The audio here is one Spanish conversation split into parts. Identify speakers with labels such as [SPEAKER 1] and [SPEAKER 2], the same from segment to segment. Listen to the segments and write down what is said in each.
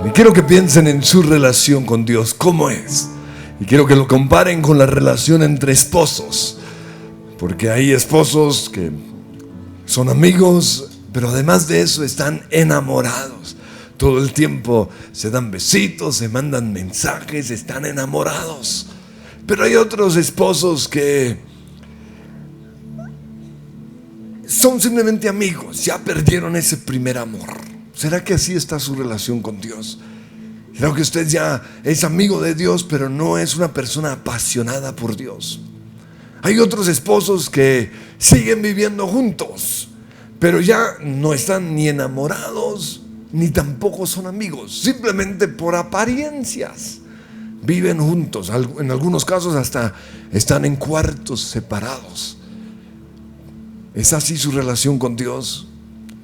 [SPEAKER 1] Y quiero que piensen en su relación con Dios, cómo es. Y quiero que lo comparen con la relación entre esposos, porque hay esposos que son amigos, pero además de eso están enamorados. Todo el tiempo se dan besitos, se mandan mensajes, están enamorados. Pero hay otros esposos que son simplemente amigos, ya perdieron ese primer amor. ¿Será que así está su relación con Dios? Creo que usted ya es amigo de Dios, pero no es una persona apasionada por Dios. Hay otros esposos que siguen viviendo juntos, pero ya no están ni enamorados, ni tampoco son amigos. Simplemente por apariencias viven juntos. En algunos casos hasta están en cuartos separados. ¿Es así su relación con Dios?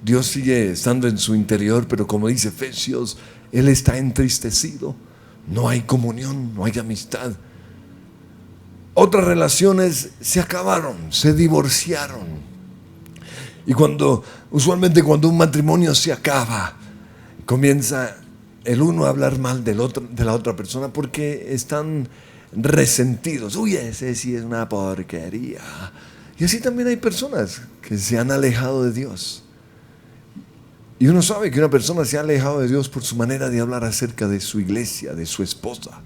[SPEAKER 1] Dios sigue estando en su interior, pero como dice Efesios, Él está entristecido. No hay comunión, no hay amistad. Otras relaciones se acabaron, se divorciaron. Y usualmente cuando un matrimonio se acaba, comienza el uno a hablar mal del otro, de la otra persona, porque están resentidos. Uy, ese sí es una porquería. Y así también hay personas que se han alejado de Dios. Y uno sabe que una persona se ha alejado de Dios por su manera de hablar acerca de su iglesia, de su esposa.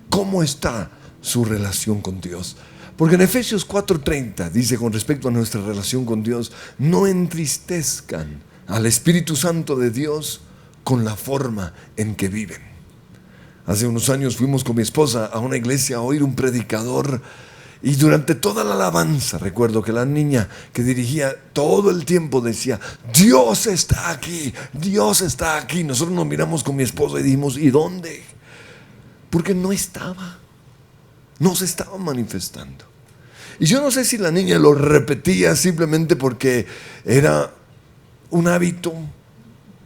[SPEAKER 1] ¿Cómo está su relación con Dios? Porque en Efesios 4:30 dice con respecto a nuestra relación con Dios: no entristezcan al Espíritu Santo de Dios con la forma en que viven. Hace unos años fuimos con mi esposa a una iglesia a oír un predicador. Y durante toda la alabanza, recuerdo que la niña que dirigía todo el tiempo decía: Dios está aquí, Dios está aquí. Nosotros nos miramos con mi esposa y dijimos: ¿y dónde? Porque no se estaba manifestando. Y yo no sé si la niña lo repetía simplemente porque era un hábito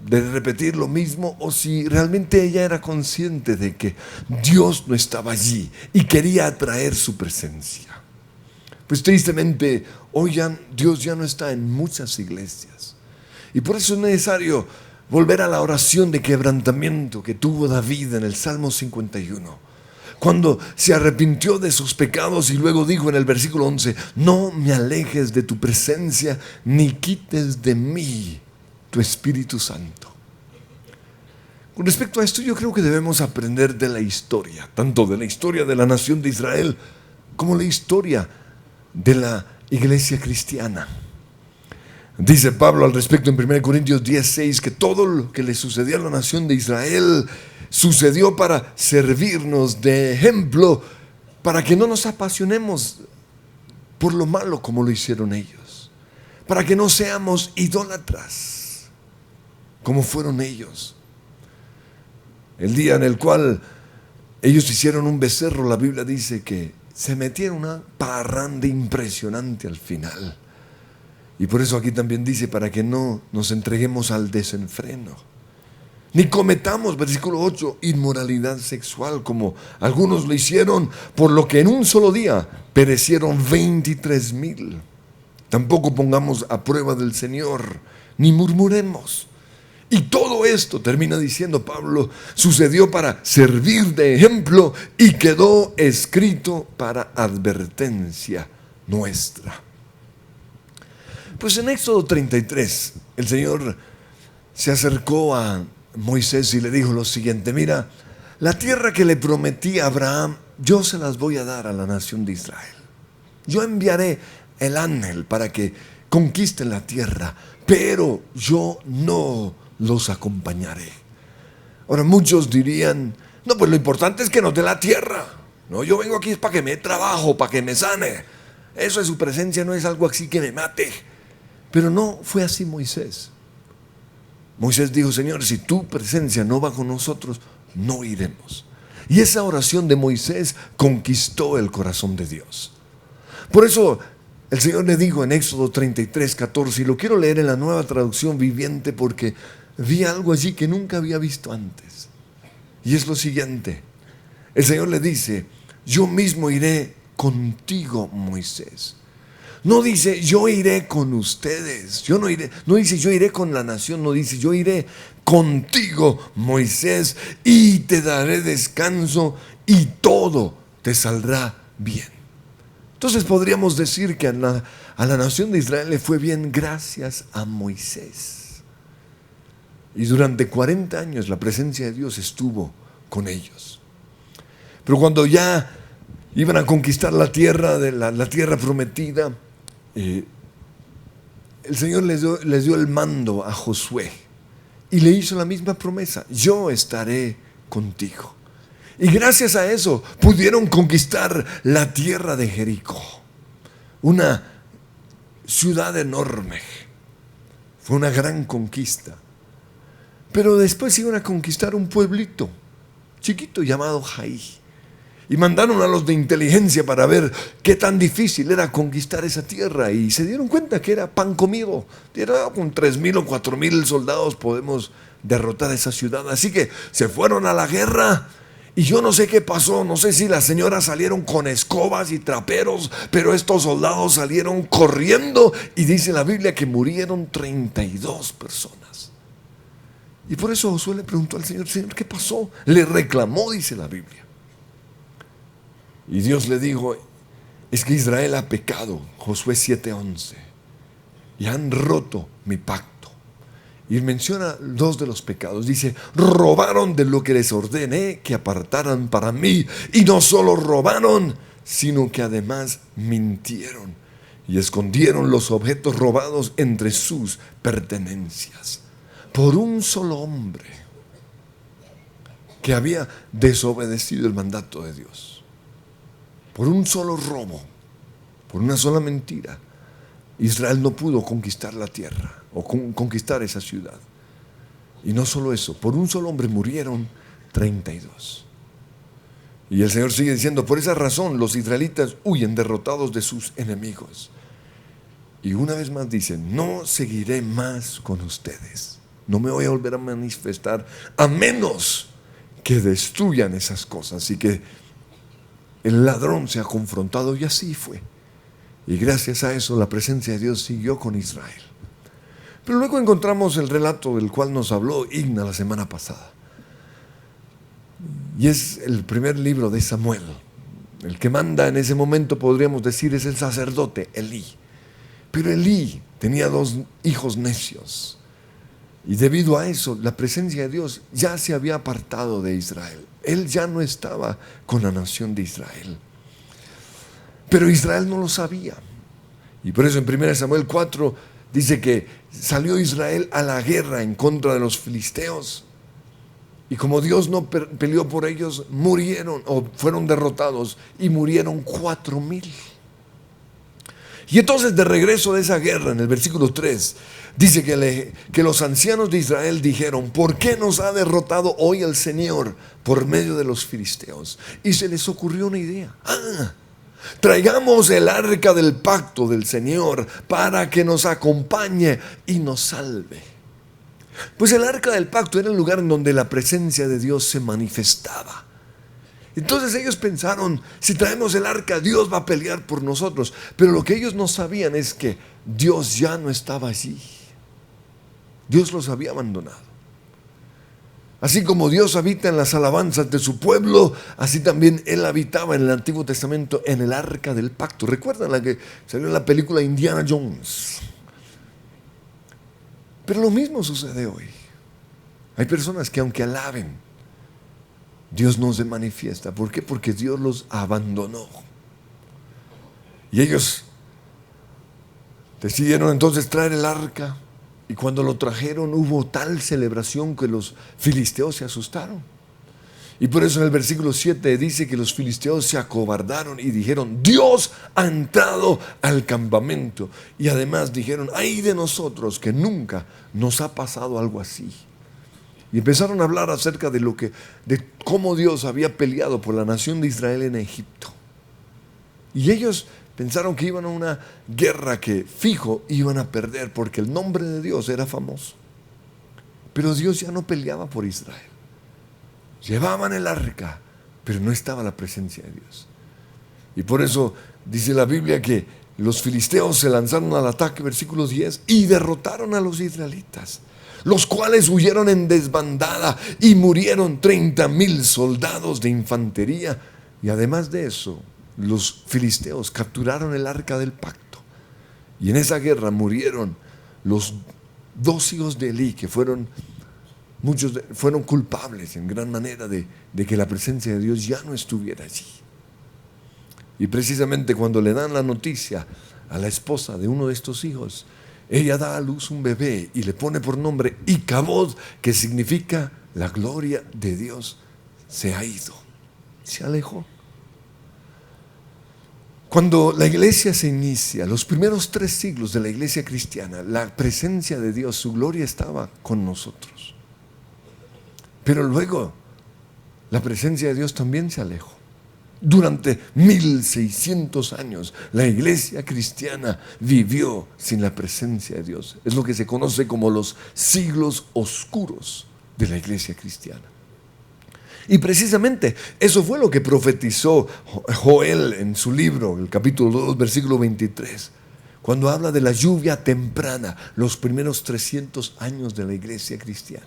[SPEAKER 1] de repetir lo mismo, o si realmente ella era consciente de que Dios no estaba allí y quería atraer su presencia. Pues tristemente hoy Dios ya no está en muchas iglesias, y por eso es necesario volver a la oración de quebrantamiento que tuvo David en el Salmo 51, cuando se arrepintió de sus pecados y luego dijo en el versículo 11: no me alejes de tu presencia, ni quites de mí tu Espíritu Santo. Con respecto a esto, yo creo que debemos aprender de la historia, tanto de la historia de la nación de Israel como la historia de la iglesia cristiana. Dice Pablo al respecto en 1 Corintios 10:6 que todo lo que le sucedió a la nación de Israel sucedió para servirnos de ejemplo, para que no nos apasionemos por lo malo como lo hicieron ellos, para que no seamos idólatras como fueron ellos. El día en el cual ellos hicieron un becerro, la Biblia dice que se metieron una parranda impresionante al final. Y por eso aquí también dice: para que no nos entreguemos al desenfreno, ni cometamos, versículo 8, inmoralidad sexual, como algunos lo hicieron, por lo que en un solo día perecieron 23,000. Tampoco pongamos a prueba del Señor, ni murmuremos. Y todo esto, termina diciendo Pablo, sucedió para servir de ejemplo y quedó escrito para advertencia nuestra. Pues en Éxodo 33, el Señor se acercó a Moisés y le dijo lo siguiente: mira, la tierra que le prometí a Abraham, yo se las voy a dar a la nación de Israel. Yo enviaré el ángel para que conquisten la tierra, pero yo no los acompañaré. Ahora muchos dirían: no, pues lo importante es que nos dé la tierra. No, yo vengo aquí es para que me trabajo, para que me sane. Eso de su presencia no es algo así que me mate. Pero no fue así Moisés. Moisés dijo: Señor, si tu presencia no va con nosotros, no iremos. Y esa oración de Moisés conquistó el corazón de Dios. Por eso el Señor le dijo en Éxodo 33:14, y lo quiero leer en la Nueva Traducción Viviente porque vi algo allí que nunca había visto antes. Y es lo siguiente: el Señor le dice: yo mismo iré contigo, Moisés. No dice yo iré con ustedes. Yo no iré. No dice yo iré con la nación. No dice yo iré contigo, Moisés, y te daré descanso y todo te saldrá bien. Entonces podríamos decir que a la nación de Israel le fue bien gracias a Moisés. Y durante 40 años la presencia de Dios estuvo con ellos. Pero cuando ya iban a conquistar la tierra, la tierra prometida, el Señor les dio el mando a Josué y le hizo la misma promesa: yo estaré contigo. Y gracias a eso pudieron conquistar la tierra de Jericó, una ciudad enorme. Fue una gran conquista. Pero después iban a conquistar un pueblito chiquito llamado Jaí. Y mandaron a los de inteligencia para ver qué tan difícil era conquistar esa tierra. Y se dieron cuenta que era pan comido. Con 3,000 o 4,000 soldados podemos derrotar esa ciudad. Así que se fueron a la guerra. Y yo no sé qué pasó. No sé si las señoras salieron con escobas y traperos, pero estos soldados salieron corriendo. Y dice la Biblia que murieron 32 personas. Y por eso Josué le preguntó al Señor: Señor, ¿qué pasó? Le reclamó, dice la Biblia. Y Dios le dijo: es que Israel ha pecado, Josué 7:11, y han roto mi pacto. Y menciona 2 de los pecados. Dice: robaron de lo que les ordené que apartaran para mí. Y no solo robaron, sino que además mintieron y escondieron los objetos robados entre sus pertenencias. Por un solo hombre que había desobedecido el mandato de Dios, por un solo robo, por una sola mentira, Israel no pudo conquistar la tierra o conquistar esa ciudad. Y no solo eso, por un solo hombre murieron 32. Y el Señor sigue diciendo: por esa razón los israelitas huyen derrotados de sus enemigos. Y una vez más dice: no seguiré más con ustedes. No me voy a volver a manifestar a menos que destruyan esas cosas. Y que el ladrón sea confrontado. Y así fue. Y gracias a eso la presencia de Dios siguió con Israel. Pero luego encontramos el relato del cual nos habló Igna la semana pasada. Y es el primer libro de Samuel. El que manda en ese momento, podríamos decir, es el sacerdote Elí. Pero Elí tenía 2 hijos necios. Y debido a eso, la presencia de Dios ya se había apartado de Israel. Él ya no estaba con la nación de Israel. Pero Israel no lo sabía. Y por eso en 1 Samuel 4 dice que salió Israel a la guerra en contra de los filisteos. Y como Dios no peleó por ellos, murieron o fueron derrotados y murieron 4,000. Y entonces, de regreso de esa guerra, en el versículo 3, dice que los ancianos de Israel dijeron: ¿por qué nos ha derrotado hoy el Señor por medio de los filisteos? Y se les ocurrió una idea: traigamos el arca del pacto del Señor para que nos acompañe y nos salve. Pues el arca del pacto era el lugar en donde la presencia de Dios se manifestaba. Entonces ellos pensaron: si traemos el arca, Dios va a pelear por nosotros. Pero lo que ellos no sabían es que Dios ya no estaba allí. Dios los había abandonado. Así como Dios habita en las alabanzas de su pueblo, así también Él habitaba en el Antiguo Testamento en el arca del pacto. ¿Recuerdan la que salió en la película Indiana Jones? Pero lo mismo sucede hoy. Hay personas que, aunque alaben, Dios no se manifiesta. ¿Por qué? Porque Dios los abandonó. Y ellos decidieron entonces traer el arca. Y cuando lo trajeron, hubo tal celebración que los filisteos se asustaron. Y por eso en el versículo 7 dice que los filisteos se acobardaron y dijeron: Dios ha entrado al campamento. Y además dijeron: ay de nosotros, que nunca nos ha pasado algo así. Y empezaron a hablar acerca de cómo Dios había peleado por la nación de Israel en Egipto. Y ellos pensaron que iban a una guerra que fijo iban a perder, porque el nombre de Dios era famoso. Pero Dios ya no peleaba por Israel. Llevaban el arca, pero no estaba la presencia de Dios. Y por eso dice la Biblia que los filisteos se lanzaron al ataque, versículo 10, y derrotaron a los israelitas, los cuales huyeron en desbandada y murieron 30,000 soldados de infantería. Y además de eso, los filisteos capturaron el arca del pacto. Y en esa guerra murieron los 2 hijos de Elí, que fueron culpables en gran manera de que la presencia de Dios ya no estuviera allí. Y precisamente cuando le dan la noticia a la esposa de uno de estos hijos, ella da a luz un bebé y le pone por nombre Icabod, que significa la gloria de Dios se ha ido, se alejó. Cuando la iglesia se inicia, los primeros 3 siglos de la iglesia cristiana, la presencia de Dios, su gloria estaba con nosotros. Pero luego la presencia de Dios también se alejó. Durante 1600 años la iglesia cristiana vivió sin la presencia de Dios. Es lo que se conoce como los siglos oscuros de la iglesia cristiana. Y precisamente eso fue lo que profetizó Joel en su libro, el capítulo 2, versículo 23, cuando habla de la lluvia temprana, los primeros 300 años de la iglesia cristiana.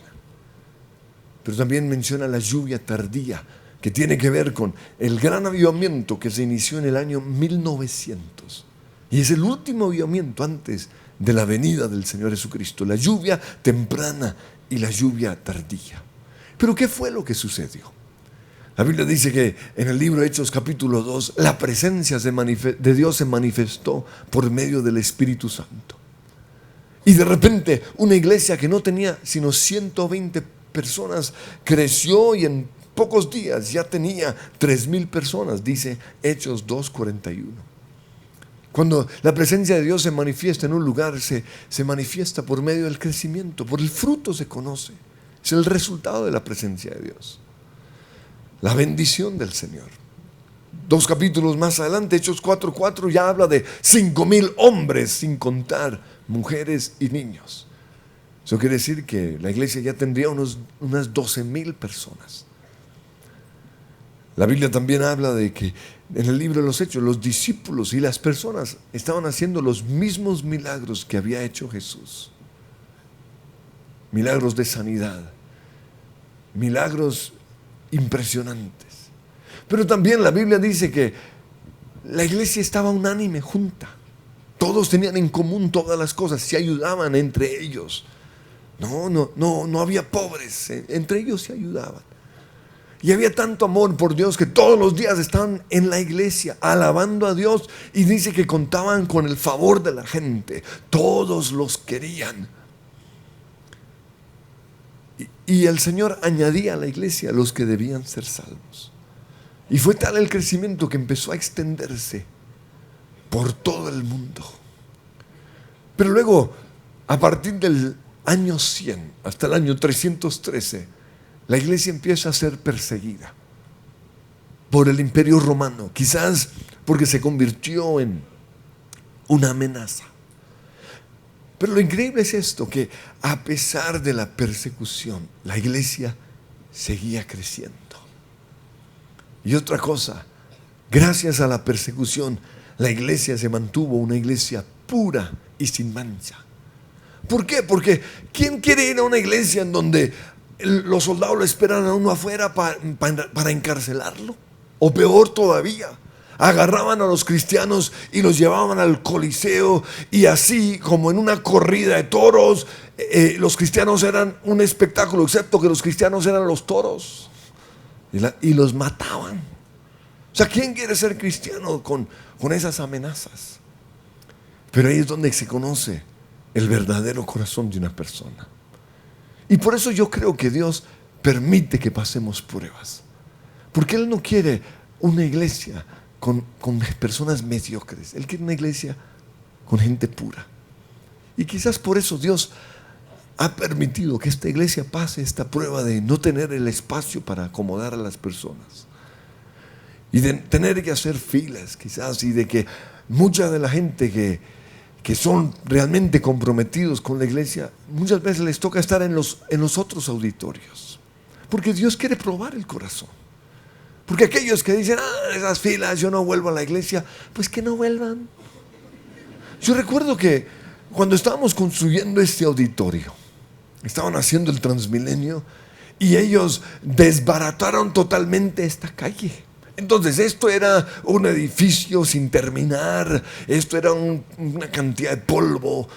[SPEAKER 1] Pero también menciona la lluvia tardía, que tiene que ver con el gran avivamiento que se inició en el año 1900. Y es el último avivamiento antes de la venida del Señor Jesucristo, la lluvia temprana y la lluvia tardía. Pero ¿qué fue lo que sucedió? La Biblia dice que en el libro de Hechos capítulo 2, la presencia de Dios se manifestó por medio del Espíritu Santo. Y de repente una iglesia que no tenía sino 120 personas creció y en pocos días ya tenía 3,000 personas, dice Hechos 2:41. Cuando la presencia de Dios se manifiesta en un lugar, se manifiesta por medio del crecimiento, por el fruto se conoce. Es el resultado de la presencia de Dios. La bendición del Señor. 2 capítulos más adelante, Hechos 4:4, ya habla de 5,000 hombres, sin contar mujeres y niños. Eso quiere decir que la iglesia ya tendría unas 12,000 personas. La Biblia también habla de que en el libro de los Hechos, los discípulos y las personas estaban haciendo los mismos milagros que había hecho Jesús. Milagros de sanidad, milagros impresionantes. Pero también la Biblia dice que la iglesia estaba unánime, junta. Todos tenían en común todas las cosas, se ayudaban entre ellos. No había pobres, entre ellos se ayudaban. Y había tanto amor por Dios que todos los días estaban en la iglesia alabando a Dios, y dice que contaban con el favor de la gente. Todos los querían. Y el Señor añadía a la iglesia a los que debían ser salvos. Y fue tal el crecimiento que empezó a extenderse por todo el mundo. Pero luego, a partir del año 100 hasta el año 313, la iglesia empieza a ser perseguida por el Imperio Romano, quizás porque se convirtió en una amenaza. Pero lo increíble es esto, que a pesar de la persecución, la iglesia seguía creciendo. Y otra cosa, gracias a la persecución, la iglesia se mantuvo una iglesia pura y sin mancha. ¿Por qué? Porque ¿quién quiere ir a una iglesia en donde los soldados lo esperan a uno afuera para encarcelarlo? O peor todavía, agarraban a los cristianos y los llevaban al Coliseo, y así como en una corrida de toros, los cristianos eran un espectáculo, excepto que los cristianos eran los toros, y los mataban. O sea, ¿quién quiere ser cristiano con esas amenazas? Pero ahí es donde se conoce el verdadero corazón de una persona. Y por eso yo creo que Dios permite que pasemos pruebas, porque Él no quiere una iglesia con personas mediocres. Él quiere una iglesia con gente pura. Y quizás por eso Dios ha permitido que esta iglesia pase esta prueba de no tener el espacio para acomodar a las personas, y de tener que hacer filas quizás, y de que mucha de la gente que son realmente comprometidos con la iglesia, muchas veces les toca estar en los otros auditorios, porque Dios quiere probar el corazón. Porque aquellos que dicen, esas filas, yo no vuelvo a la iglesia, pues que no vuelvan. Yo recuerdo que cuando estábamos construyendo este auditorio, estaban haciendo el Transmilenio y ellos desbarataron totalmente esta calle. Entonces esto era un edificio sin terminar, esto era una cantidad de polvo,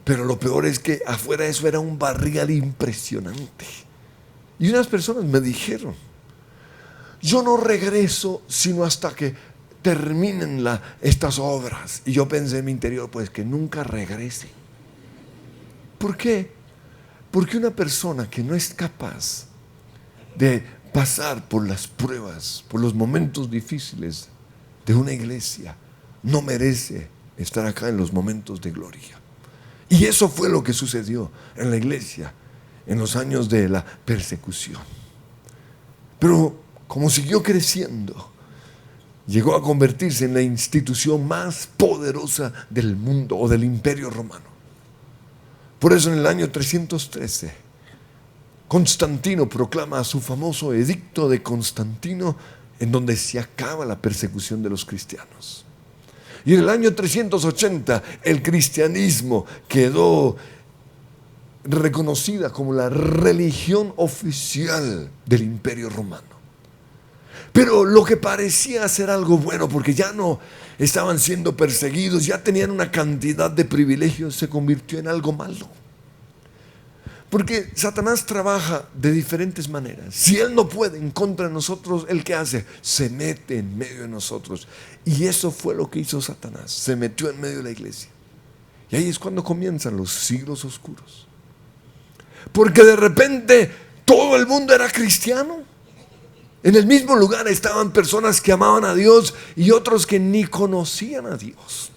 [SPEAKER 1] pero lo peor es que afuera eso era un barrial impresionante. Y unas personas me dijeron, yo no regreso sino hasta que terminen estas obras. Y yo pensé en mi interior, pues que nunca regrese. ¿Por qué? Porque una persona que no es capaz de pasar por las pruebas, por los momentos difíciles de una iglesia, no merece estar acá en los momentos de gloria. Y eso fue lo que sucedió en la iglesia en los años de la persecución. Pero como siguió creciendo, llegó a convertirse en la institución más poderosa del mundo o del Imperio Romano. Por eso en el año 313 Constantino proclama su famoso edicto de Constantino, en donde se acaba la persecución de los cristianos. Y en el año 380 el cristianismo quedó reconocida como la religión oficial del Imperio Romano. Pero lo que parecía ser algo bueno, porque ya no estaban siendo perseguidos, ya tenían una cantidad de privilegios, se convirtió en algo malo. Porque Satanás trabaja de diferentes maneras. Si él no puede en contra de nosotros, ¿él qué hace? Se mete en medio de nosotros. Y eso fue lo que hizo Satanás. Se metió en medio de la iglesia. Y ahí es cuando comienzan los siglos oscuros. Porque de repente todo el mundo era cristiano. En el mismo lugar estaban personas que amaban a Dios y otros que ni conocían a Dios.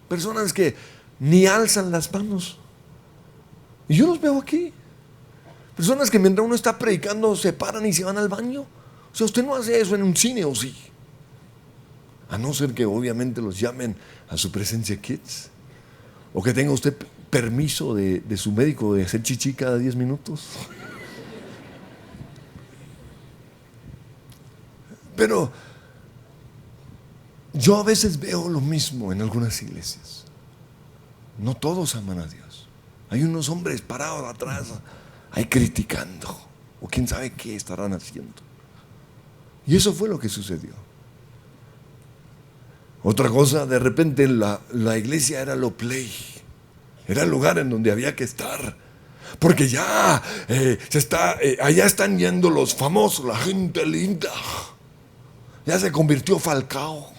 [SPEAKER 1] Personas que ni alzan las manos. Y yo los veo aquí. Personas que mientras uno está predicando se paran y se van al baño. O sea, usted no hace eso en un cine, ¿o sí? A no ser que obviamente los llamen a su presencia kids. O que tenga usted permiso de su médico de hacer chichi cada 10 minutos. Pero yo a veces veo lo mismo en algunas iglesias. No todos aman a Dios. Hay unos hombres parados atrás, ahí criticando, o quién sabe qué estarán haciendo. Y eso fue lo que sucedió. Otra cosa, de repente la iglesia era lo play, era el lugar en donde había que estar. Porque ya allá están yendo los famosos, la gente linda. Ya se convirtió Falcao,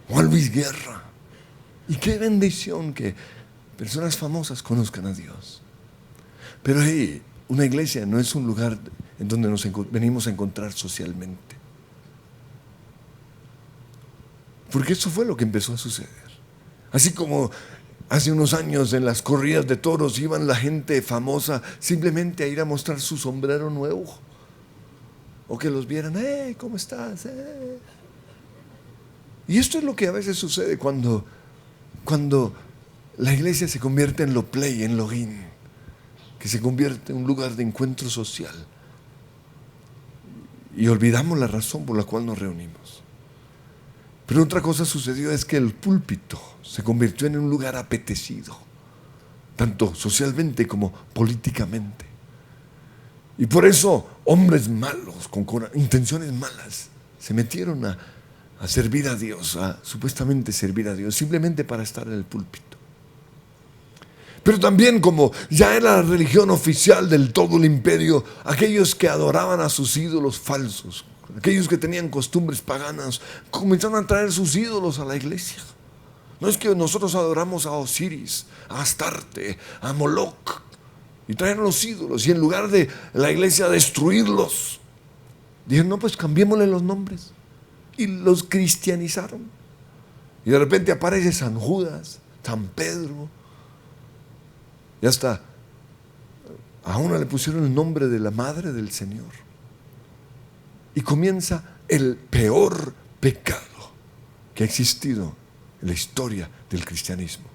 [SPEAKER 1] Juan Luis Guerra. Y qué bendición que personas famosas conozcan a Dios. Pero una iglesia no es un lugar en donde nos venimos a encontrar socialmente. Porque eso fue lo que empezó a suceder. Así como hace unos años en las corridas de toros iban la gente famosa simplemente a ir a mostrar su sombrero nuevo. O que los vieran, ¿cómo estás? Y esto es lo que a veces sucede cuando la iglesia se convierte en lo play, en lo in, que se convierte en un lugar de encuentro social. Y olvidamos la razón por la cual nos reunimos. Pero otra cosa sucedió, es que el púlpito se convirtió en un lugar apetecido, tanto socialmente como políticamente. Y por eso hombres malos, con intenciones malas, se metieron a servir a Dios, a supuestamente servir a Dios, simplemente para estar en el púlpito. Pero también, como ya era la religión oficial del todo el imperio, aquellos que adoraban a sus ídolos falsos, aquellos que tenían costumbres paganas, comenzaron a traer sus ídolos a la iglesia. No es que nosotros adoramos a Osiris, a Astarte, a Moloch, y trajeron los ídolos, y en lugar de la iglesia destruirlos, dijeron, no, pues cambiémosle los nombres, y los cristianizaron. Y de repente aparece San Judas, San Pedro, y hasta a una le pusieron el nombre de la madre del Señor. Y comienza el peor pecado que ha existido en la historia del cristianismo: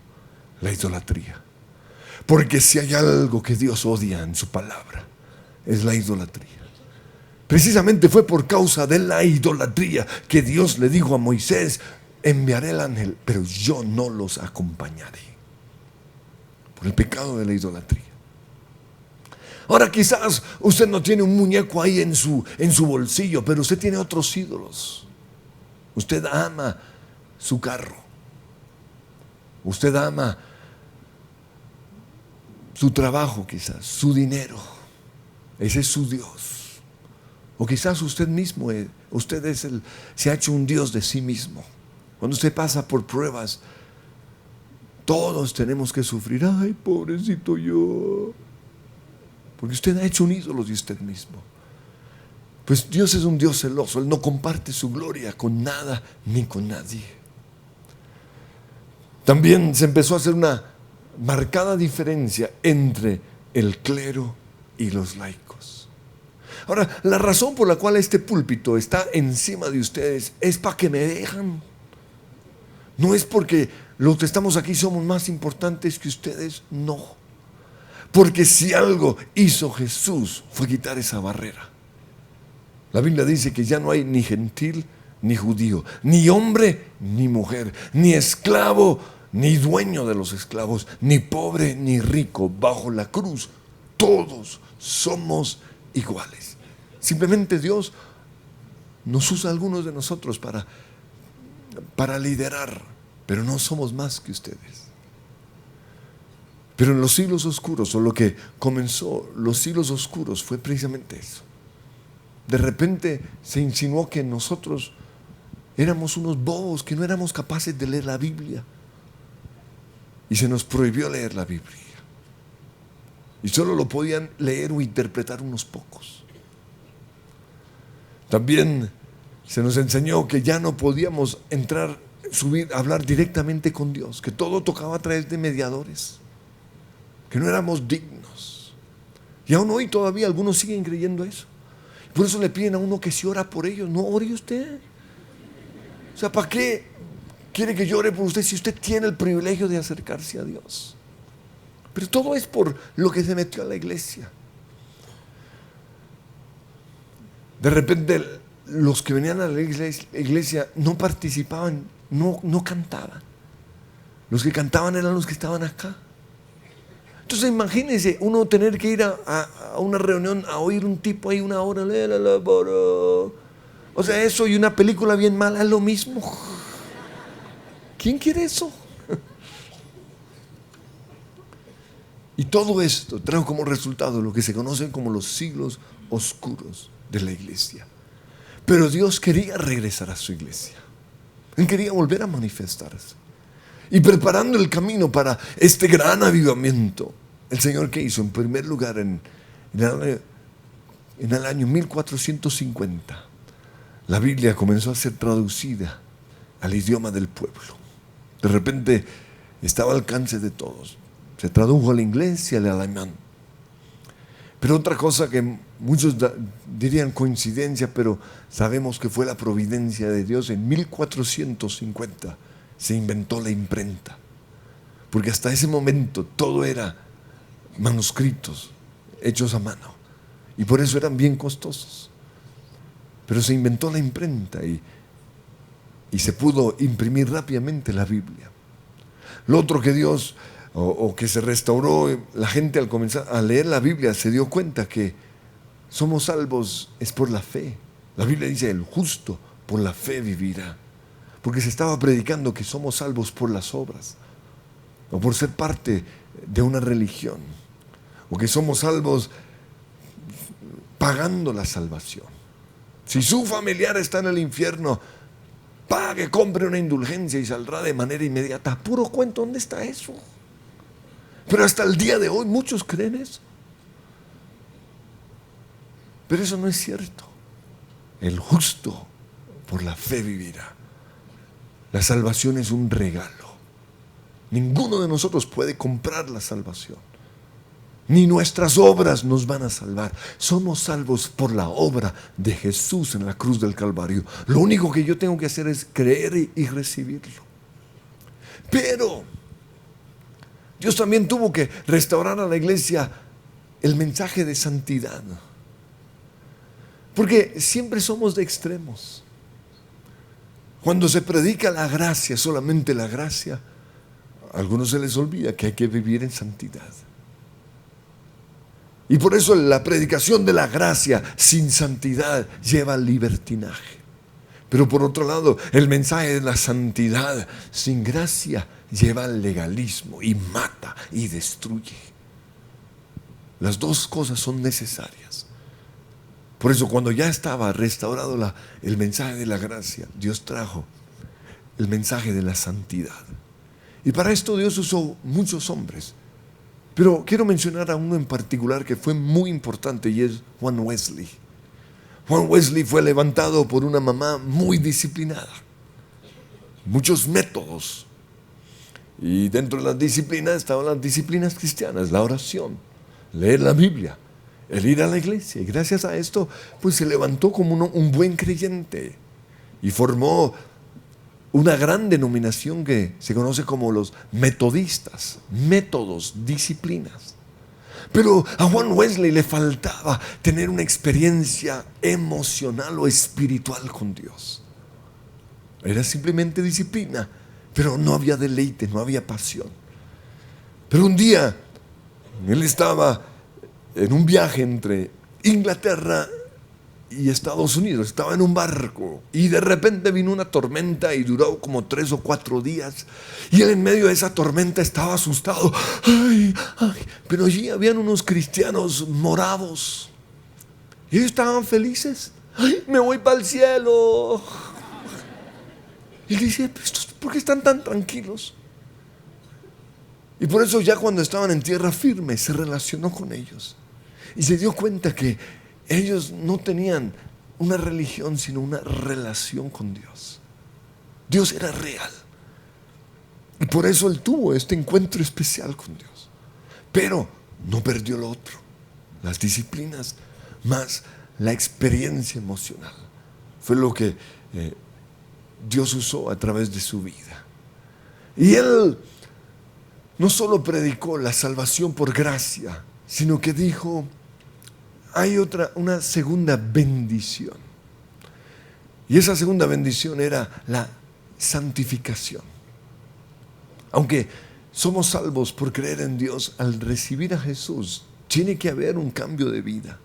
[SPEAKER 1] la idolatría. Porque si hay algo que Dios odia en su palabra, es la idolatría. Precisamente fue por causa de la idolatría que Dios le dijo a Moisés: enviaré el ángel, pero yo no los acompañaré. Por el pecado de la idolatría. Ahora quizás usted no tiene un muñeco ahí en su bolsillo, pero usted tiene otros ídolos. Usted ama su carro. Usted ama su trabajo quizás, su dinero. Ese es su Dios. O quizás usted mismo, se ha hecho un Dios de sí mismo. Cuando usted pasa por pruebas, todos tenemos que sufrir. Ay, pobrecito yo. Porque usted ha hecho un ídolo de usted mismo. Pues Dios es un Dios celoso. Él no comparte su gloria con nada ni con nadie. También se empezó a hacer una marcada diferencia entre el clero y los laicos. Ahora, la razón por la cual este púlpito está encima de ustedes es para que me dejan. No es porque los que estamos aquí somos más importantes que ustedes, no. Porque si algo hizo Jesús fue quitar esa barrera. La Biblia dice que ya no hay ni gentil ni judío, ni hombre ni mujer, ni esclavo ni dueño de los esclavos, ni pobre ni rico. Bajo la cruz todos somos iguales. Simplemente Dios nos usa a algunos de nosotros para liderar, pero no somos más que ustedes. Pero en los siglos oscuros, o lo que comenzó los siglos oscuros, fue precisamente eso. De repente se insinuó que nosotros éramos unos bobos, que no éramos capaces de leer la Biblia. Y se nos prohibió leer la Biblia. Y solo lo podían leer o interpretar unos pocos. También se nos enseñó que ya no podíamos entrar, subir, hablar directamente con Dios, que todo tocaba a través de mediadores, que no éramos dignos. Y aún hoy todavía algunos siguen creyendo eso. Por eso le piden a uno que si ora por ellos. No ore usted. O sea, ¿para qué quiere que yo ore por usted si usted tiene el privilegio de acercarse a Dios? Pero todo es por lo que se metió a la iglesia. De repente los que venían a la iglesia no participaban, no cantaban. Los que cantaban eran los que estaban acá. Entonces imagínense uno tener que ir a una reunión a oír un tipo ahí una hora. O sea, eso y una película bien mala es lo mismo. ¿Quién quiere eso? Y todo esto trajo como resultado lo que se conocen como los siglos oscuros de la iglesia. Pero Dios quería regresar a su iglesia. Él quería volver a manifestarse. Y preparando el camino para este gran avivamiento, el Señor, ¿qué hizo? En primer lugar, en el año 1450, la Biblia comenzó a ser traducida al idioma del pueblo. De repente estaba al alcance de todos. Se tradujo al inglés y al alemán. Pero otra cosa que muchos dirían coincidencia, pero sabemos que fue la providencia de Dios, en 1450 se inventó la imprenta. Porque hasta ese momento todo era manuscritos hechos a mano. Y por eso eran bien costosos. Pero se inventó la imprenta y se pudo imprimir rápidamente la Biblia. Lo otro que Dios, o que se restauró, la gente al comenzar a leer la Biblia se dio cuenta que somos salvos es por la fe. La Biblia dice: el justo por la fe vivirá. Porque se estaba predicando que somos salvos por las obras, o por ser parte de una religión, o que somos salvos pagando la salvación. Si su familiar está en el infierno, pague, compre una indulgencia y saldrá de manera inmediata. Puro cuento, ¿dónde está eso? Pero hasta el día de hoy muchos creen eso. Pero eso no es cierto. El justo por la fe vivirá. La salvación es un regalo. Ninguno de nosotros puede comprar la salvación. Ni nuestras obras nos van a salvar. Somos salvos por la obra de Jesús en la cruz del Calvario. Lo único que yo tengo que hacer es creer y recibirlo. Pero Dios también tuvo que restaurar a la iglesia el mensaje de santidad. Porque siempre somos de extremos. Cuando se predica la gracia, solamente la gracia, a algunos se les olvida que hay que vivir en santidad. Y por eso la predicación de la gracia sin santidad lleva al libertinaje. Pero por otro lado, el mensaje de la santidad sin gracia lleva al legalismo y mata y destruye. Las dos cosas son necesarias. Por eso cuando ya estaba restaurado el mensaje de la gracia, Dios trajo el mensaje de la santidad. Y para esto Dios usó muchos hombres. Pero quiero mencionar a uno en particular que fue muy importante, y es Juan Wesley. Juan Wesley fue levantado por una mamá muy disciplinada. Muchos métodos. Y dentro de las disciplinas estaban las disciplinas cristianas, la oración, leer la Biblia, el ir a la iglesia. Y gracias a esto, pues se levantó como un buen creyente. Y formó una gran denominación que se conoce como los metodistas. Métodos, disciplinas. Pero a Juan Wesley le faltaba tener una experiencia emocional o espiritual con Dios. Era simplemente disciplina, pero no había deleite, no había pasión. Pero un día, él estaba en un viaje entre Inglaterra y Estados Unidos, estaba en un barco y de repente vino una tormenta y duró como 3 o 4 días, y él en medio de esa tormenta estaba asustado. Pero allí habían unos cristianos morados y ellos estaban felices. Me voy para el cielo. Y le decía, ¿por qué están tan tranquilos? Y por eso ya cuando estaban en tierra firme se relacionó con ellos y se dio cuenta que ellos no tenían una religión, sino una relación con Dios. Dios era real. Y por eso él tuvo este encuentro especial con Dios. Pero no perdió lo otro, las disciplinas, más la experiencia emocional. Fue lo que Dios usó a través de su vida. Y él no solo predicó la salvación por gracia, sino que dijo: hay una segunda bendición. Y esa segunda bendición era la santificación. Aunque somos salvos por creer en Dios, al recibir a Jesús, tiene que haber un cambio de vida.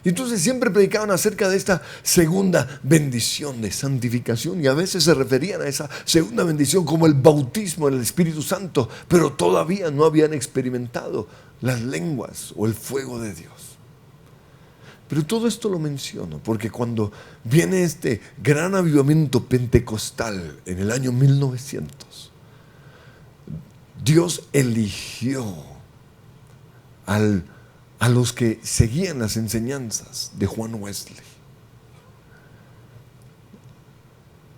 [SPEAKER 1] Y entonces siempre predicaban acerca de esta segunda bendición de santificación, y a veces se referían a esa segunda bendición como el bautismo en el Espíritu Santo, pero todavía no habían experimentado las lenguas o el fuego de Dios. Pero todo esto lo menciono porque cuando viene este gran avivamiento pentecostal en el año 1900, Dios eligió a los que seguían las enseñanzas de Juan Wesley.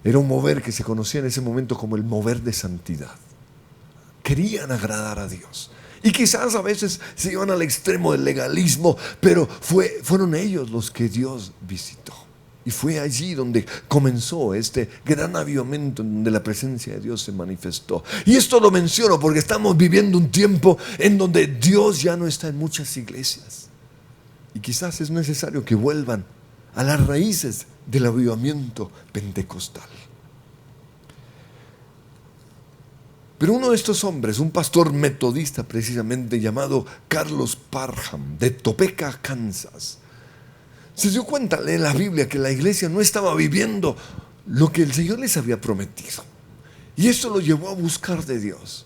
[SPEAKER 1] Era un mover que se conocía en ese momento como el mover de santidad. Querían agradar a Dios. Y quizás a veces se iban al extremo del legalismo, pero fueron ellos los que Dios visitó. Y fue allí donde comenzó este gran avivamiento, en donde la presencia de Dios se manifestó. Y esto lo menciono porque estamos viviendo un tiempo en donde Dios ya no está en muchas iglesias. Y quizás es necesario que vuelvan a las raíces del avivamiento pentecostal. Pero uno de estos hombres, un pastor metodista precisamente llamado Carlos Parham, de Topeka, Kansas, se dio cuenta al leer la Biblia que la iglesia no estaba viviendo lo que el Señor les había prometido. Y esto lo llevó a buscar de Dios.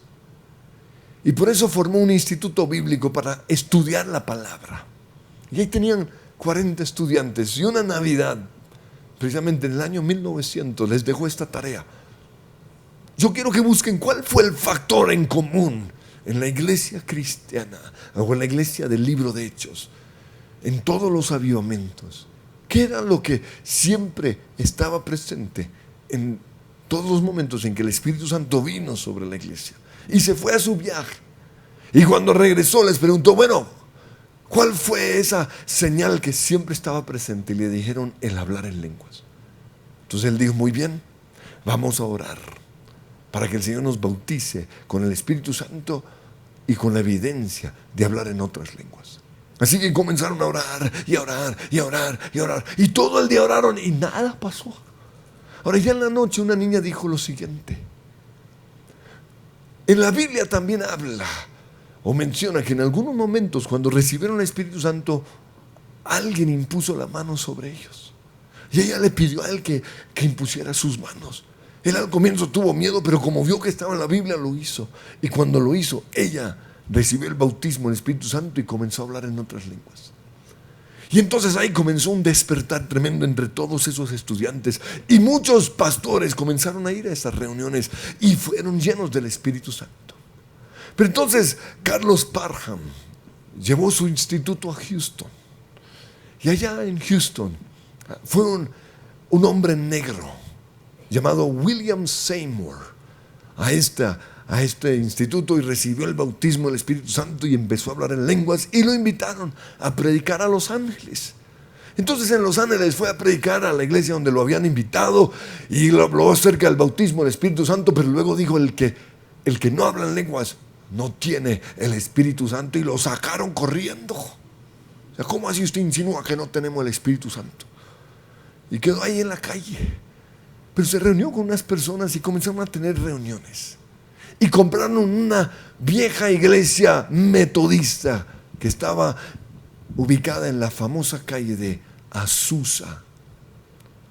[SPEAKER 1] Y por eso formó un instituto bíblico para estudiar la palabra. Y ahí tenían 40 estudiantes. Y una Navidad, precisamente en el año 1900, les dejó esta tarea. Yo quiero que busquen cuál fue el factor en común en la iglesia cristiana o en la iglesia del libro de Hechos, en todos los avivamientos. ¿Qué era lo que siempre estaba presente en todos los momentos en que el Espíritu Santo vino sobre la iglesia? Y se fue a su viaje. Y cuando regresó les preguntó, bueno, ¿cuál fue esa señal que siempre estaba presente? Y le dijeron, el hablar en lenguas. Entonces él dijo, muy bien, vamos a orar para que el Señor nos bautice con el Espíritu Santo y con la evidencia de hablar en otras lenguas. Así que comenzaron a orar y a orar y a orar y a orar. Y todo el día oraron y nada pasó. Ahora, ya en la noche una niña dijo lo siguiente. En la Biblia también habla o menciona que en algunos momentos cuando recibieron el Espíritu Santo, alguien impuso la mano sobre ellos. Y ella le pidió a él que impusiera sus manos. Él al comienzo tuvo miedo, pero como vio que estaba en la Biblia, lo hizo. Y cuando lo hizo, ella recibió el bautismo del Espíritu Santo y comenzó a hablar en otras lenguas. Y entonces ahí comenzó un despertar tremendo entre todos esos estudiantes. Y muchos pastores comenzaron a ir a esas reuniones y fueron llenos del Espíritu Santo. Pero entonces Carlos Parham llevó su instituto a Houston. Y allá en Houston fue un hombre negro llamado William Seymour a este instituto y recibió el bautismo del Espíritu Santo y empezó a hablar en lenguas y lo invitaron a predicar a Los Ángeles. Entonces en Los Ángeles fue a predicar a la iglesia donde lo habían invitado y lo habló acerca del bautismo del Espíritu Santo, pero luego dijo el que no habla en lenguas no tiene el Espíritu Santo, y lo sacaron corriendo. O sea, ¿cómo así usted insinúa que no tenemos el Espíritu Santo? Y quedó ahí en la calle. Pero se reunió con unas personas y comenzaron a tener reuniones. Y compraron una vieja iglesia metodista que estaba ubicada en la famosa calle de Azusa.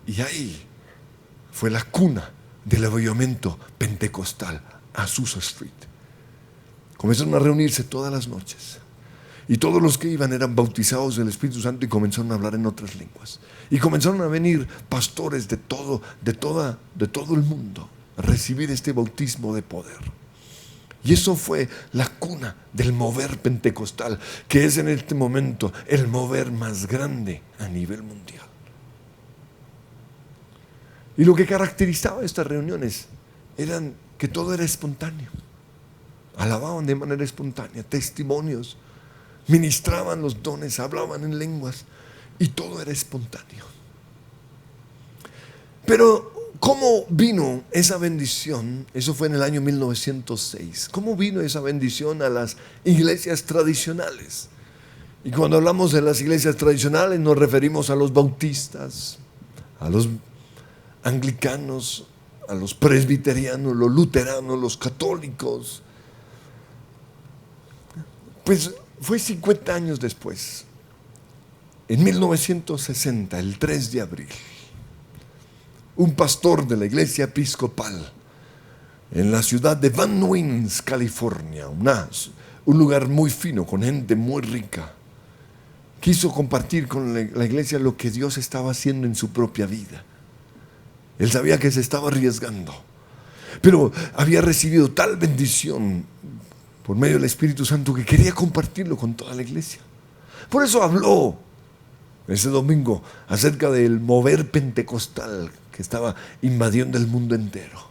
[SPEAKER 1] Y ahí fue la cuna del avivamiento pentecostal, Azusa Street. Comenzaron a reunirse todas las noches. Y todos los que iban eran bautizados del Espíritu Santo y comenzaron a hablar en otras lenguas. Y comenzaron a venir pastores de todo el mundo a recibir este bautismo de poder. Y eso fue la cuna del mover pentecostal, que es en este momento el mover más grande a nivel mundial. Y lo que caracterizaba estas reuniones eran que todo era espontáneo. Alababan de manera espontánea, testimonios, ministraban los dones, hablaban en lenguas y todo era espontáneo. Pero ¿cómo vino esa bendición? Eso fue en el año 1906. ¿Cómo vino esa bendición a las iglesias tradicionales? Y cuando hablamos de las iglesias tradicionales nos referimos a los bautistas, a los anglicanos, a los presbiterianos, los luteranos, los católicos. Pues fue 50 años después, en 1960, el 3 de abril, un pastor de la iglesia episcopal en la ciudad de Van Nuys, California, un lugar muy fino, con gente muy rica, quiso compartir con la iglesia lo que Dios estaba haciendo en su propia vida. Él sabía que se estaba arriesgando, pero había recibido tal bendición por medio del Espíritu Santo que quería compartirlo con toda la iglesia. Por eso habló ese domingo acerca del mover pentecostal que estaba invadiendo el mundo entero.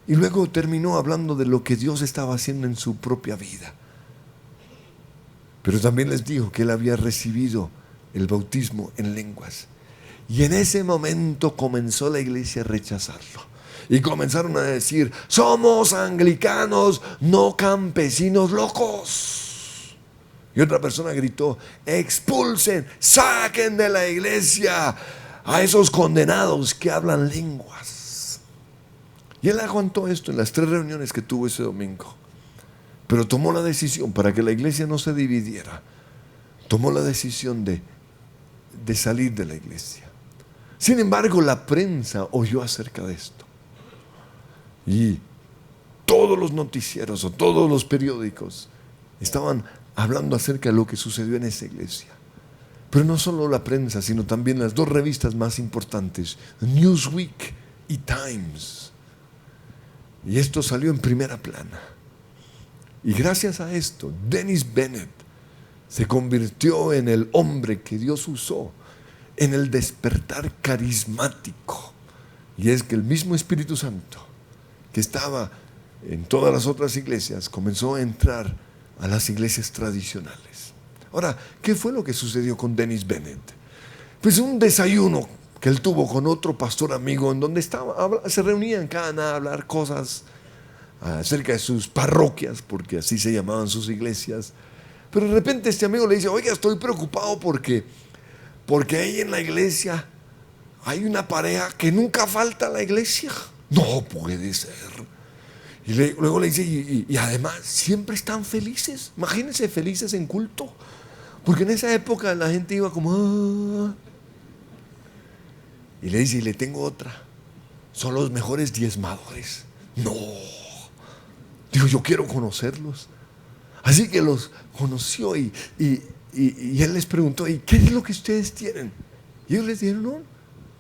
[SPEAKER 1] Y luego terminó hablando de lo que Dios estaba haciendo en su propia vida. Pero también les dijo que él había recibido el bautismo en lenguas. Y en ese momento comenzó la iglesia a rechazarlo. Y comenzaron a decir: somos anglicanos, no campesinos locos. Y otra persona gritó: expulsen, saquen de la iglesia a esos condenados que hablan lenguas. Y él aguantó esto en las 3 reuniones que tuvo ese domingo. Pero tomó la decisión, para que la iglesia no se dividiera, tomó la decisión de salir de la iglesia. Sin embargo, la prensa oyó acerca de esto. Y todos los noticieros o todos los periódicos estaban hablando acerca de lo que sucedió en esa iglesia. Pero no solo la prensa, sino también las 2 revistas más importantes, Newsweek y Times. Y esto salió en primera plana. Y gracias a esto, Dennis Bennett se convirtió en el hombre que Dios usó en el despertar carismático. Y es que el mismo Espíritu Santo que estaba en todas las otras iglesias comenzó a entrar a las iglesias tradicionales. Ahora, ¿qué fue lo que sucedió con Dennis Bennett? Pues un desayuno que él tuvo con otro pastor amigo, en donde se reunían cada nada a hablar cosas acerca de sus parroquias, porque así se llamaban sus iglesias. Pero de repente este amigo le dice: oiga, estoy preocupado porque ahí en la iglesia hay una pareja que nunca falta a la iglesia. No puede ser. Y luego le dice, y además siempre están felices. Imagínense, felices en culto. Porque en esa época la gente iba como... "Ah". Y le dice, y le tengo otra. Son los mejores diezmadores. No. Digo, yo quiero conocerlos. Así que los conoció y él les preguntó, ¿y qué es lo que ustedes tienen? Y ellos les dijeron, no,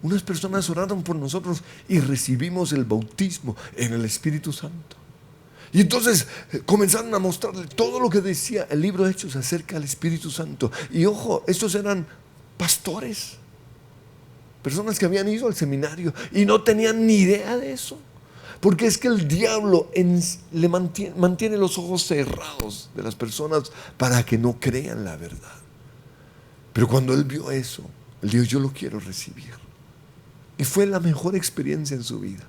[SPEAKER 1] unas personas oraron por nosotros y recibimos el bautismo en el Espíritu Santo. Y entonces comenzaron a mostrarle todo lo que decía el libro de Hechos acerca del Espíritu Santo. Y ojo, estos eran pastores, personas que habían ido al seminario y no tenían ni idea de eso. Porque es que el diablo le mantiene los ojos cerrados de las personas para que no crean la verdad. Pero cuando él vio eso, él dijo, yo lo quiero recibir. Y fue la mejor experiencia en su vida.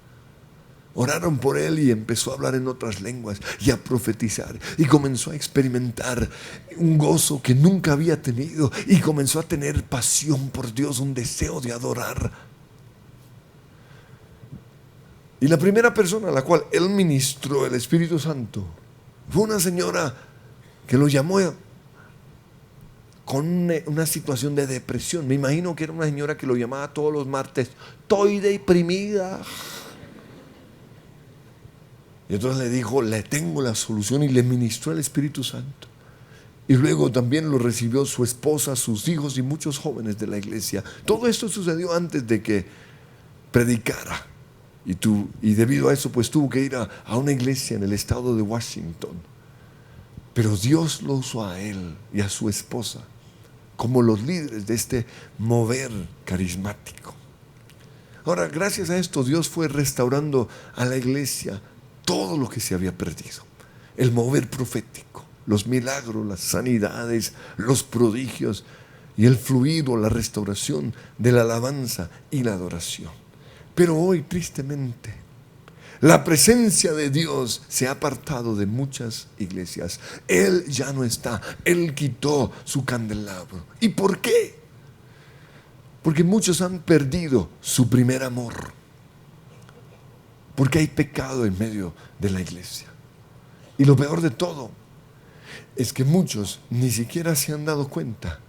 [SPEAKER 1] Oraron por él y empezó a hablar en otras lenguas y a profetizar. Y comenzó a experimentar un gozo que nunca había tenido. Y comenzó a tener pasión por Dios, un deseo de adorar. Y la primera persona a la cual él ministró el Espíritu Santo fue una señora que lo llamó con una situación de depresión. Me imagino que era una señora que lo llamaba todos los martes, estoy deprimida. Y entonces le dijo, le tengo la solución, y le ministró el Espíritu Santo. Y luego también lo recibió su esposa, sus hijos y muchos jóvenes de la iglesia. Todo esto sucedió antes de que predicara. Y debido a eso pues tuvo que ir a una iglesia en el estado de Washington. Pero Dios lo usó a él y a su esposa como los líderes de este mover carismático. Ahora, gracias a esto, Dios fue restaurando a la iglesia todo lo que se había perdido. El mover profético, los milagros, las sanidades, los prodigios y el fluido, la restauración de la alabanza y la adoración. Pero hoy, tristemente, la presencia de Dios se ha apartado de muchas iglesias. Él ya no está. Él quitó su candelabro. ¿Y por qué? Porque muchos han perdido su primer amor. Porque hay pecado en medio de la iglesia. Y lo peor de todo es que muchos ni siquiera se han dado cuenta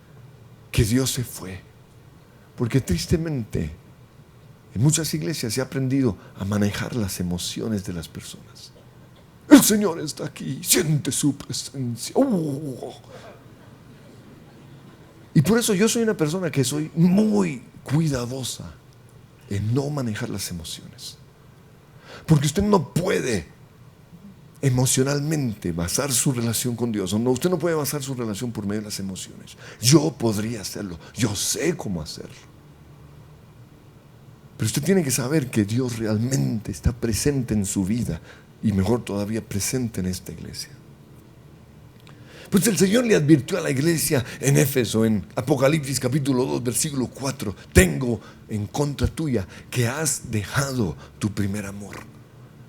[SPEAKER 1] que Dios se fue. Porque tristemente en muchas iglesias se ha aprendido a manejar las emociones de las personas. El Señor está aquí, siente su presencia. Y por eso yo soy una persona que soy muy cuidadosa en no manejar las emociones. Porque usted no puede emocionalmente basar su relación con Dios. No, usted no puede basar su relación por medio de las emociones. Yo podría hacerlo, yo sé cómo hacerlo. Pero usted tiene que saber que Dios realmente está presente en su vida, y mejor todavía presente en esta iglesia. Pues el Señor le advirtió a la iglesia en Éfeso, en Apocalipsis capítulo 2, versículo 4, tengo en contra tuya que has dejado tu primer amor.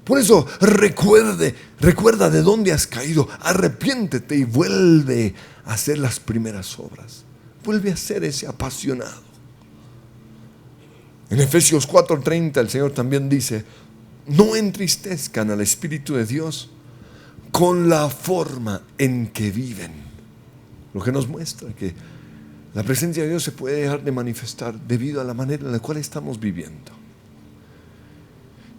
[SPEAKER 1] Por eso recuerda de dónde has caído, arrepiéntete y vuelve a hacer las primeras obras. Vuelve a ser ese apasionado. En Efesios 4:30 el Señor también dice, no entristezcan al Espíritu de Dios con la forma en que viven. Lo que nos muestra que la presencia de Dios se puede dejar de manifestar debido a la manera en la cual estamos viviendo.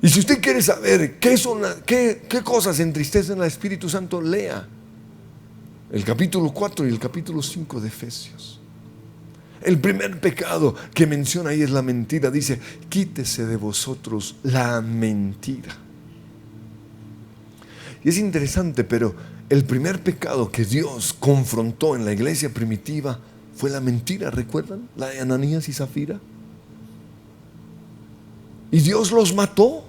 [SPEAKER 1] Y si usted quiere saber qué cosas entristecen al Espíritu Santo, lea el capítulo 4 y el capítulo 5 de Efesios. El primer pecado que menciona ahí es la mentira. Dice, quítese de vosotros la mentira. Y es interesante, pero el primer pecado que Dios confrontó en la iglesia primitiva fue la mentira. ¿Recuerdan? La de Ananías y Zafira. Y Dios los mató.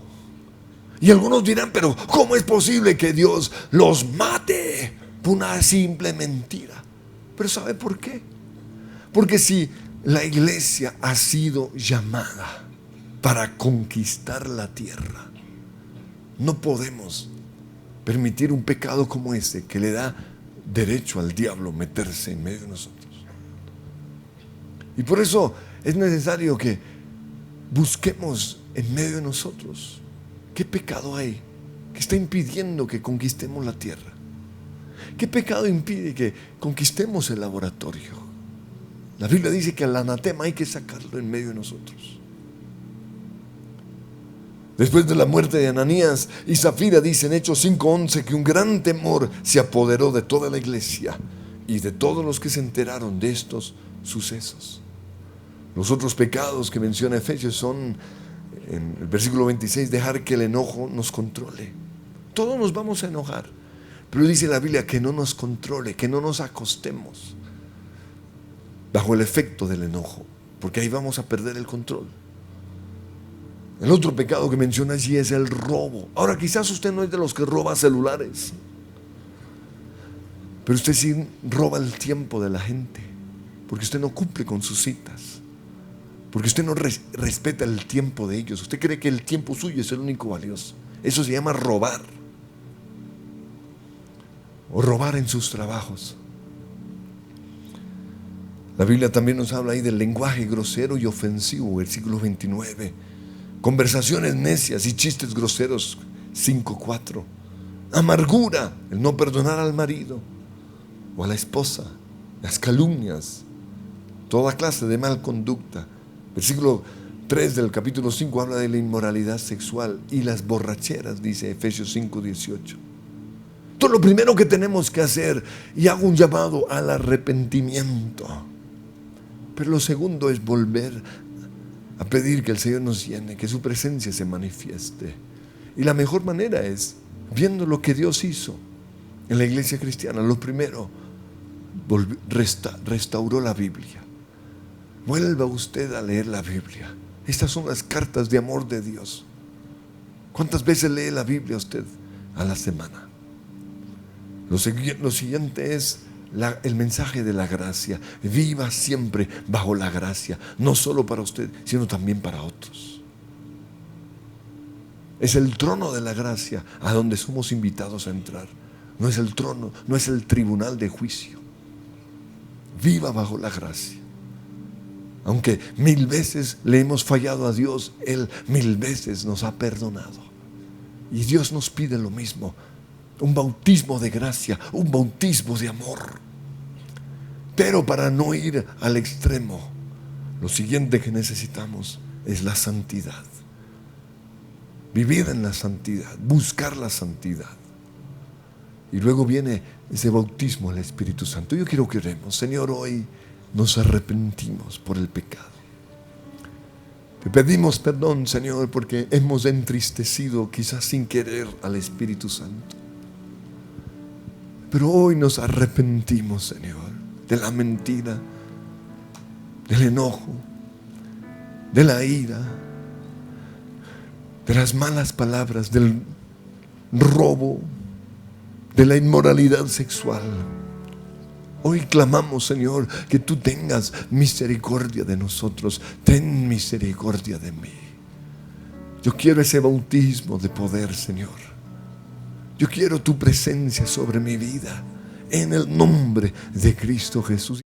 [SPEAKER 1] Y algunos dirán, pero ¿cómo es posible que Dios los mate por una simple mentira? Pero ¿sabe por qué? Porque si la iglesia ha sido llamada para conquistar la tierra, no podemos permitir un pecado como ese que le da derecho al diablo meterse en medio de nosotros. Y por eso es necesario que busquemos en medio de nosotros qué pecado hay que está impidiendo que conquistemos la tierra. ¿Qué pecado impide que conquistemos el laboratorio? La Biblia dice que el anatema hay que sacarlo en medio de nosotros. Después de la muerte de Ananías y Zafira, dice en Hechos 5:11 que un gran temor se apoderó de toda la iglesia y de todos los que se enteraron de estos sucesos. Los otros pecados que menciona Efesios son, en el versículo 26, dejar que el enojo nos controle. Todos nos vamos a enojar, pero dice la Biblia que no nos controle, que no nos acostemos bajo el efecto del enojo, porque ahí vamos a perder el control. El otro pecado que menciona allí es el robo. Ahora, quizás usted no es de los que roba celulares, pero usted sí roba el tiempo de la gente, porque usted no cumple con sus citas, porque usted no respeta el tiempo de ellos. Usted cree que el tiempo suyo es el único valioso. Eso se llama robar, o robar en sus trabajos. La Biblia también nos habla ahí del lenguaje grosero y ofensivo, versículo 29. Conversaciones necias y chistes groseros, 5:4. Amargura, el no perdonar al marido o a la esposa, las calumnias, toda clase de mal conducta. Versículo 3 del capítulo 5 habla de la inmoralidad sexual y las borracheras, dice Efesios 5:18. Todo lo primero que tenemos que hacer, y hago un llamado al arrepentimiento, pero lo segundo es volver a pedir que el Señor nos llene, que su presencia se manifieste. Y la mejor manera es viendo lo que Dios hizo en la iglesia cristiana. Lo primero, restauró la Biblia. Vuelva usted a leer la Biblia. Estas son las cartas de amor de Dios. ¿Cuántas veces lee la Biblia usted a la semana? Lo siguiente es el mensaje de la gracia. Viva siempre bajo la gracia, no solo para usted, sino también para otros. Es el trono de la gracia a donde somos invitados a entrar. No es el trono, no es el tribunal de juicio. Viva bajo la gracia. Aunque 1000 veces le hemos fallado a Dios, Él 1000 veces nos ha perdonado. Y Dios nos pide lo mismo. Un bautismo de gracia, un bautismo de amor. Pero para no ir al extremo, lo siguiente que necesitamos es la santidad. Vivir en la santidad, buscar la santidad. Y luego viene ese bautismo del Espíritu Santo. Yo quiero que oremos. Señor, hoy nos arrepentimos por el pecado. Te pedimos perdón, Señor, porque hemos entristecido, quizás sin querer, al Espíritu Santo. Pero hoy nos arrepentimos, Señor, de la mentira, del enojo, de la ira, de las malas palabras, del robo, de la inmoralidad sexual. Hoy clamamos, Señor, que tú tengas misericordia de nosotros. Ten misericordia de mí. Yo quiero ese bautismo de poder, Señor. Yo quiero tu presencia sobre mi vida, en el nombre de Cristo Jesús.